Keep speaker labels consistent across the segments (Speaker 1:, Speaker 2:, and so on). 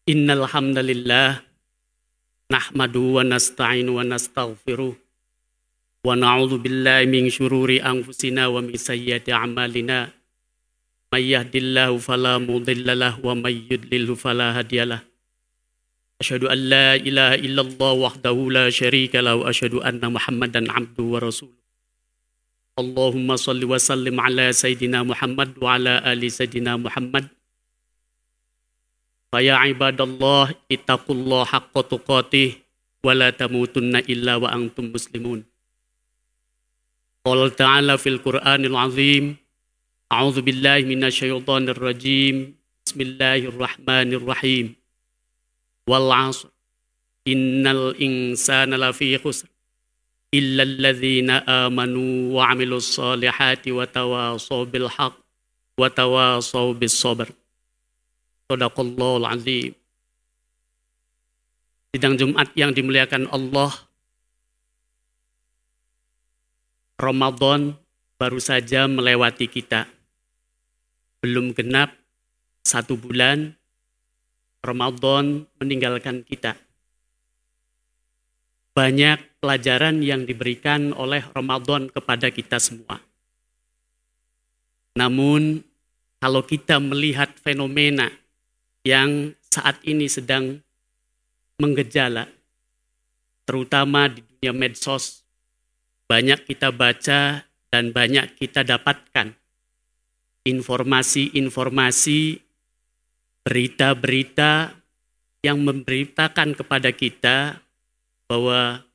Speaker 1: Innal hamdalillah nahmadu wa nasta'inu wa nastaghfiruh wa na'udzu billahi min syururi anfusina wa min sayyiati a'malina may yahdihillahu fala mudilla lahu wa may yudlilhu fala hadiyalah. Asyhadu an la ilaha illallah wahdahu la syarika lahu wa asyhadu anna Muhammadan abduhu wa rasuluh. Allahumma shalli wa sallim ala sayyidina Muhammad wa ala ali sayyidina Muhammad. Ya ibadallah ittaqullah haqqa tuqatih wa la tamutunna illa wa antum muslimun. Qala ta'ala fil Qur'anil azim. A'udzu billahi minasyaitonir rajim. Bismillahirrahmanirrahim. Wal 'asr. Innal insana lafi khusr. Illa alladzina amanu wa 'amilus solihati wa tawasaw bil haqq wa tawasaw bis sabr. Shadaqallahul azim. Sidang Jumat yang dimuliakan Allah, Ramadan baru saja melewati kita. Belum genap 1 bulan, Ramadan meninggalkan kita. Banyak pelajaran yang diberikan oleh Ramadan kepada kita semua. Namun, kalau kita melihat fenomena yang saat ini sedang menggejala, terutama di dunia medsos, banyak kita baca dan banyak kita dapatkan informasi-informasi, berita-berita yang memberitakan kepada kita bahwa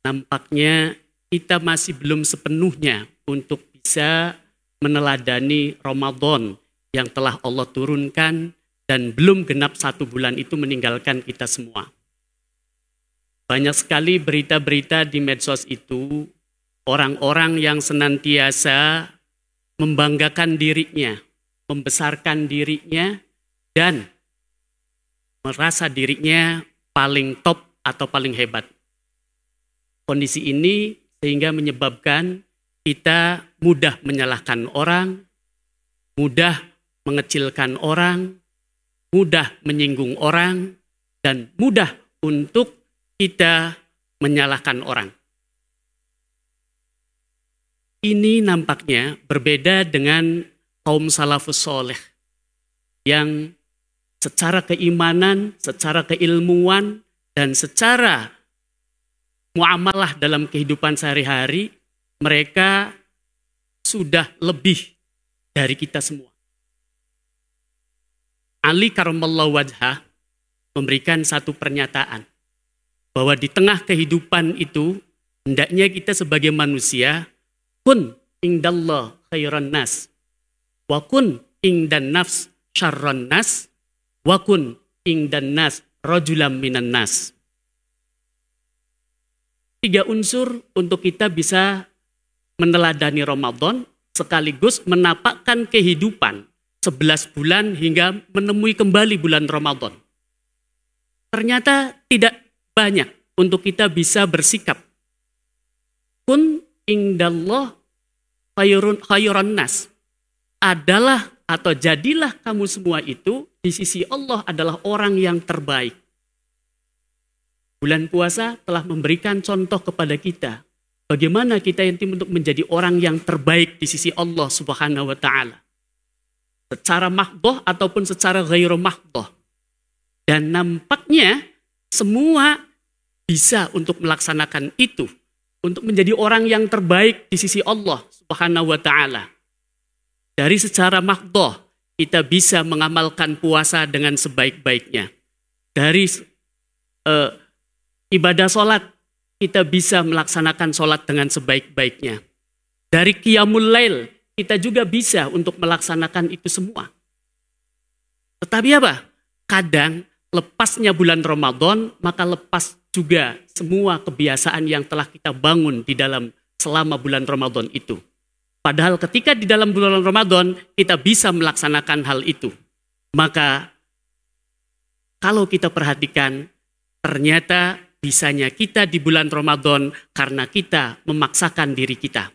Speaker 1: nampaknya kita masih belum sepenuhnya untuk bisa meneladani Ramadan yang telah Allah turunkan dan belum genap 1 bulan itu meninggalkan kita semua. Banyak sekali berita-berita di medsos itu, orang-orang yang senantiasa membanggakan dirinya, membesarkan dirinya, dan merasa dirinya paling top atau paling hebat. Kondisi ini sehingga menyebabkan kita mudah menyalahkan orang, mudah mengecilkan orang, mudah menyinggung orang, dan mudah untuk kita menyalahkan orang. Ini nampaknya berbeda dengan kaum salafus soleh yang secara keimanan, secara keilmuan, dan secara muamalah dalam kehidupan sehari-hari, mereka sudah lebih dari kita semua. Ali karramallahu wajhah memberikan satu pernyataan bahwa di tengah kehidupan itu hendaknya kita sebagai manusia kun indallah khairan nas wa kun indan nafs syarran nas wa kun indan nas rajulam minan nas. 3 unsur untuk kita bisa meneladani Ramadan sekaligus menapakkan kehidupan 11 bulan hingga menemui kembali bulan Ramadan. Ternyata tidak banyak untuk kita bisa bersikap. Kun indallah khairan nas. Adalah atau jadilah kamu semua itu di sisi Allah adalah orang yang terbaik. Bulan puasa telah memberikan contoh kepada kita. Bagaimana kita untuk menjadi orang yang terbaik di sisi Allah Subhanahu wa ta'ala. Secara mahdoh ataupun secara ghairu mahdoh. Dan nampaknya semua bisa untuk melaksanakan itu. Untuk menjadi orang yang terbaik di sisi Allah Subhanahu wa ta'ala. Dari secara mahdoh, kita bisa mengamalkan puasa dengan sebaik-baiknya. Dari ibadah sholat, kita bisa melaksanakan sholat dengan sebaik-baiknya. Dari qiyamul lail, kita juga bisa untuk melaksanakan itu semua. Tetapi apa? Kadang lepasnya bulan Ramadan, maka lepas juga semua kebiasaan yang telah kita bangun di dalam selama bulan Ramadan itu. Padahal ketika di dalam bulan Ramadan, kita bisa melaksanakan hal itu. Maka kalau kita perhatikan, ternyata bisanya kita di bulan Ramadan karena kita memaksakan diri kita.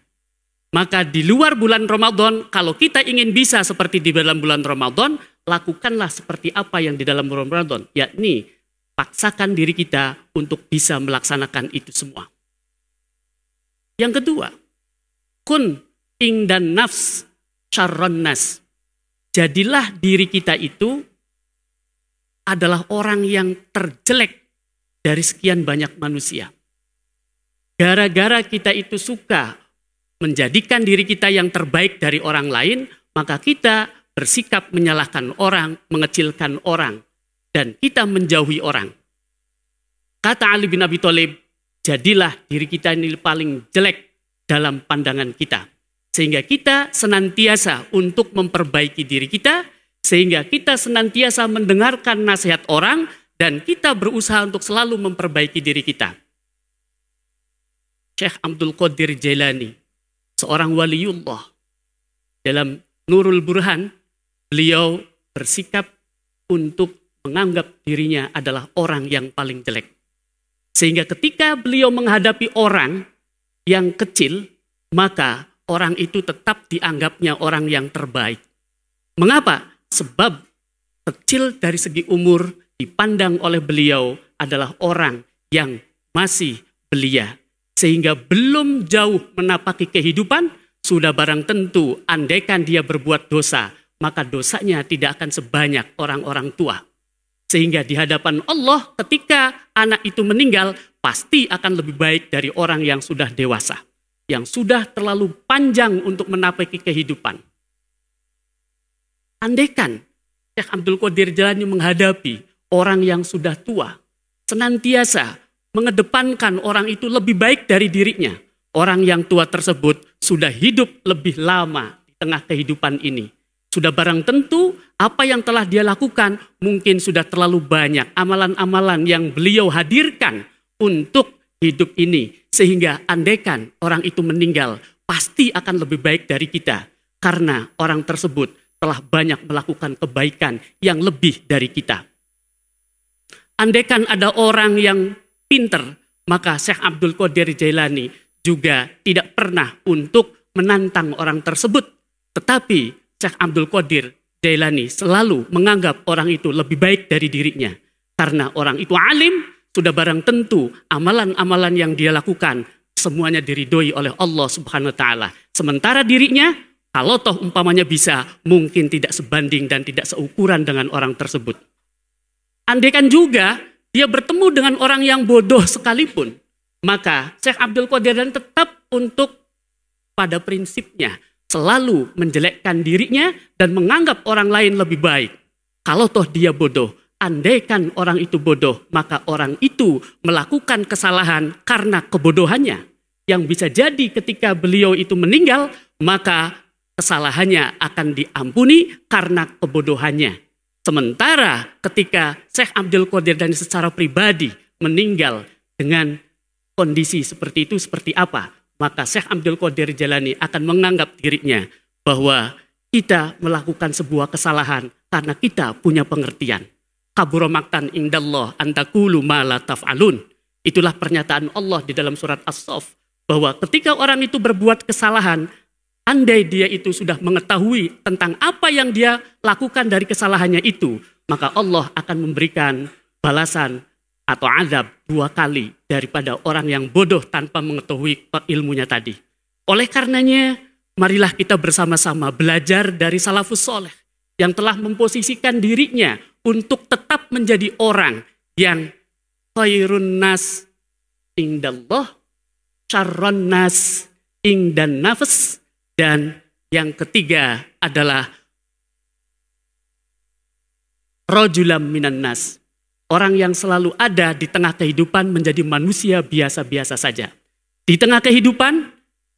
Speaker 1: Maka di luar bulan Ramadan, kalau kita ingin bisa seperti di dalam bulan Ramadan, lakukanlah seperti apa yang di dalam bulan Ramadan, yakni paksakan diri kita untuk bisa melaksanakan itu semua. Yang kedua, kun ingdan nafs syarron nas. Jadilah diri kita itu adalah orang yang terjelek dari sekian banyak manusia. Gara-gara kita itu suka menjadikan diri kita yang terbaik dari orang lain, maka kita bersikap menyalahkan orang, mengecilkan orang, dan kita menjauhi orang. Kata Ali bin Abi Thalib, jadilah diri kita ini paling jelek dalam pandangan kita. Sehingga kita senantiasa untuk memperbaiki diri kita, sehingga kita senantiasa mendengarkan nasihat orang, dan kita berusaha untuk selalu memperbaiki diri kita. Syekh Abdul Qadir Jailani, seorang waliullah, dalam Nurul Burhan, beliau bersikap untuk menganggap dirinya adalah orang yang paling jelek. Sehingga ketika beliau menghadapi orang yang kecil, maka orang itu tetap dianggapnya orang yang terbaik. Mengapa? Sebab kecil dari segi umur dipandang oleh beliau adalah orang yang masih belia. Sehingga belum jauh menapaki kehidupan, sudah barang tentu andaikan dia berbuat dosa, maka dosanya tidak akan sebanyak orang-orang tua. Sehingga di hadapan Allah ketika anak itu meninggal, pasti akan lebih baik dari orang yang sudah dewasa, yang sudah terlalu panjang untuk menapaki kehidupan. Andaikan Syekh Abdul Qadir Jailani menghadapi orang yang sudah tua, senantiasa mengedepankan orang itu lebih baik dari dirinya. Orang yang tua tersebut sudah hidup lebih lama di tengah kehidupan ini. Sudah barang tentu apa yang telah dia lakukan mungkin sudah terlalu banyak amalan-amalan yang beliau hadirkan untuk hidup ini. Sehingga andaikan orang itu meninggal pasti akan lebih baik dari kita. Karena orang tersebut telah banyak melakukan kebaikan yang lebih dari kita. Andaikan ada orang yang pinter, maka Syekh Abdul Qadir Jailani juga tidak pernah untuk menantang orang tersebut. Tetapi Syekh Abdul Qadir Jailani selalu menganggap orang itu lebih baik dari dirinya. Karena orang itu alim, sudah barang tentu amalan-amalan yang dia lakukan semuanya diridhoi oleh Allah Subhanahu wa taala. Sementara dirinya, kalau toh umpamanya bisa, mungkin tidak sebanding dan tidak seukuran dengan orang tersebut. Andaikan juga dia bertemu dengan orang yang bodoh sekalipun, maka Syekh Abdul Qadir Jailani tetap untuk pada prinsipnya selalu menjelekkan dirinya dan menganggap orang lain lebih baik. Kalau toh dia bodoh, andaikan orang itu bodoh, maka orang itu melakukan kesalahan karena kebodohannya. Yang bisa jadi ketika beliau itu meninggal, maka kesalahannya akan diampuni karena kebodohannya. Sementara ketika Syekh Abdul Qadir Jailani secara pribadi meninggal dengan kondisi seperti itu, seperti apa? Maka Syekh Abdul Qadir Jailani akan menganggap dirinya bahwa kita melakukan sebuah kesalahan karena kita punya pengertian. Kabura maktan indallah antakulu ma la taf'alun. Itulah pernyataan Allah di dalam surat As-Saff, bahwa ketika orang itu berbuat kesalahan, andai dia itu sudah mengetahui tentang apa yang dia lakukan dari kesalahannya itu, maka Allah akan memberikan balasan atau azab 2 kali daripada orang yang bodoh tanpa mengetahui ilmunya tadi. Oleh karenanya, marilah kita bersama-sama belajar dari salafus soleh yang telah memposisikan dirinya untuk tetap menjadi orang yang khairun nas indallah, syarrun nas ingdan nafs. Dan yang ketiga adalah rajulam minan nas. Orang yang selalu ada di tengah kehidupan menjadi manusia biasa-biasa saja. Di tengah kehidupan,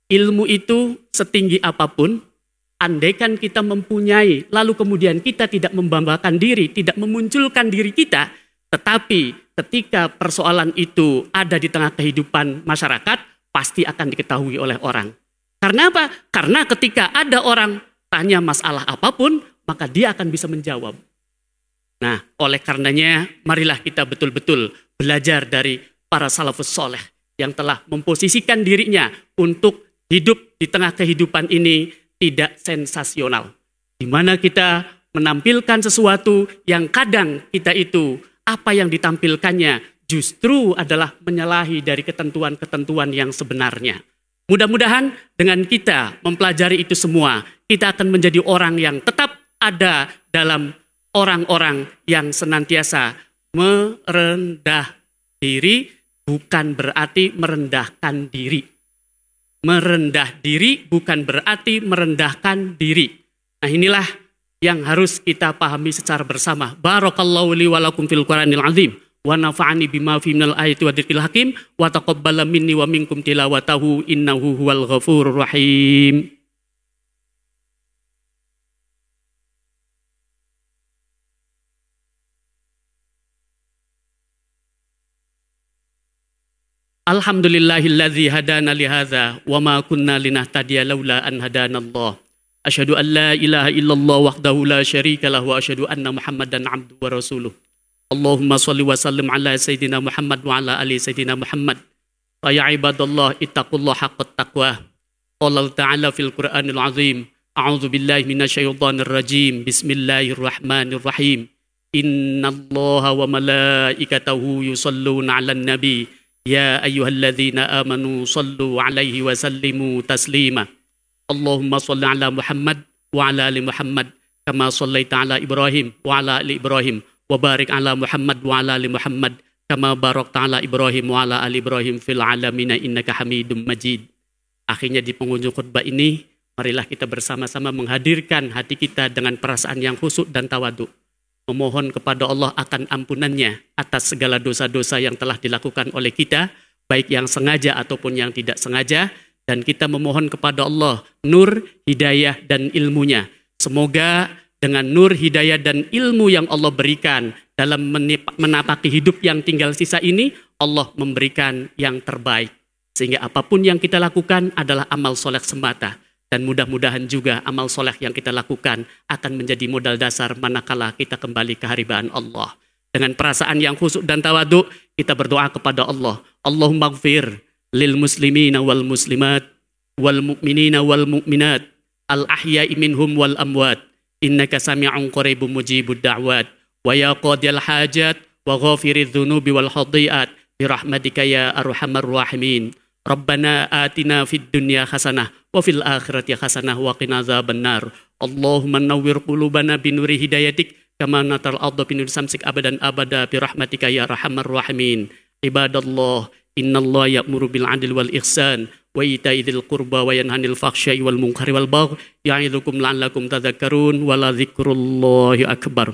Speaker 1: ilmu itu setinggi apapun, andaikan kita mempunyai, lalu kemudian kita tidak membanggakan diri, tidak memunculkan diri kita, tetapi ketika persoalan itu ada di tengah kehidupan masyarakat, pasti akan diketahui oleh orang. Karena apa? Karena ketika ada orang tanya masalah apapun, maka dia akan bisa menjawab. Nah, oleh karenanya, marilah kita betul-betul belajar dari para salafus soleh yang telah memposisikan dirinya untuk hidup di tengah kehidupan ini tidak sensasional. Di mana kita menampilkan sesuatu yang kadang kita itu, apa yang ditampilkannya justru adalah menyalahi dari ketentuan-ketentuan yang sebenarnya. Mudah-mudahan dengan kita mempelajari itu semua, kita akan menjadi orang yang tetap ada dalam orang-orang yang senantiasa merendah diri, bukan berarti merendahkan diri. Merendah diri bukan berarti merendahkan diri. Nah, inilah yang harus kita pahami secara bersama. Barakallahu li wa lakum fil Qur'anil azim wa nafa'ani bima fi minal ayati wa dzikril hakim wa taqabbala minni wa minkum tilawatahu innahu huwal ghafurur rahim. Alhamdulillahilladzi hadana li hadza wa ma kunna linahtadiya laula an hadanallah. Asyhadu an la ilaha illallah wahdahu la syarika lahu wa asyhadu anna Muhammadan abduhu wa rasuluh. Allahumma shalli wa sallim ala sayyidina Muhammad wa ala ali sayyidina Muhammad. Fa ya ibadallah ittaqullaha haqqat taqwa. Qala ta'ala fil Qur'anil azim. A'udzu billahi minasyaitonir rajim. Bismillahirrahmanirrahim. Innallaha wa malaikatahu yusholluna 'alan nabi. Ya ayyuhalladzina amanu sallu 'alaihi wa sallimu taslima. Allahumma shalli 'ala Muhammad wa 'ala ali Muhammad kama shallaita 'ala Ibrahim wa 'ala ali Ibrahim wa barik 'ala Muhammad wa 'ala ali Muhammad kama barakta 'ala Ibrahim wa 'ala ali Ibrahim fil 'alamin innaka Hamidum Majid. Akhirnya di penghujung khutbah ini, marilah kita bersama-sama menghadirkan hati kita dengan perasaan yang khusyuk dan tawadhu. Memohon kepada Allah akan ampunannya atas segala dosa-dosa yang telah dilakukan oleh kita, baik yang sengaja ataupun yang tidak sengaja. Dan kita memohon kepada Allah nur, hidayah, dan ilmunya. Semoga dengan nur, hidayah, dan ilmu yang Allah berikan dalam menapaki hidup yang tinggal sisa ini, Allah memberikan yang terbaik. Sehingga apapun yang kita lakukan adalah amal soleh semata. Dan mudah-mudahan juga amal soleh yang kita lakukan akan menjadi modal dasar manakala kita kembali ke hadirat Allah. Dengan perasaan yang khusyuk dan tawadhu, kita berdoa kepada Allah. Allahumma gfir lil muslimina wal muslimat wal mu'minina wal mu'minat al ahya'i minhum wal amwat innaka sami'un qaribun mujibud da'wat wa ya qadiyal hajat wa ghafiridz dzunubi wal khati'at bi rahmatika ya arhamar rahimin. Rabbana atina fid dunya hasanah wa fil akhirati hasanah wa qina adzabannar. Allahumma nawwir qulubana bi nuri hidayatik kama natal ardha bi nuri samsik abadan abada bi rahmatika ya arhamar rahimin. Ibadallah, innallaha ya'muru bil 'adli wal ihsan wa ita'i dzil qurba wa yanha 'anil fahsya'i wal munkari wal baghi ya'idzukum la'allakum tadhakkarun wa la dzikrullahi akbar.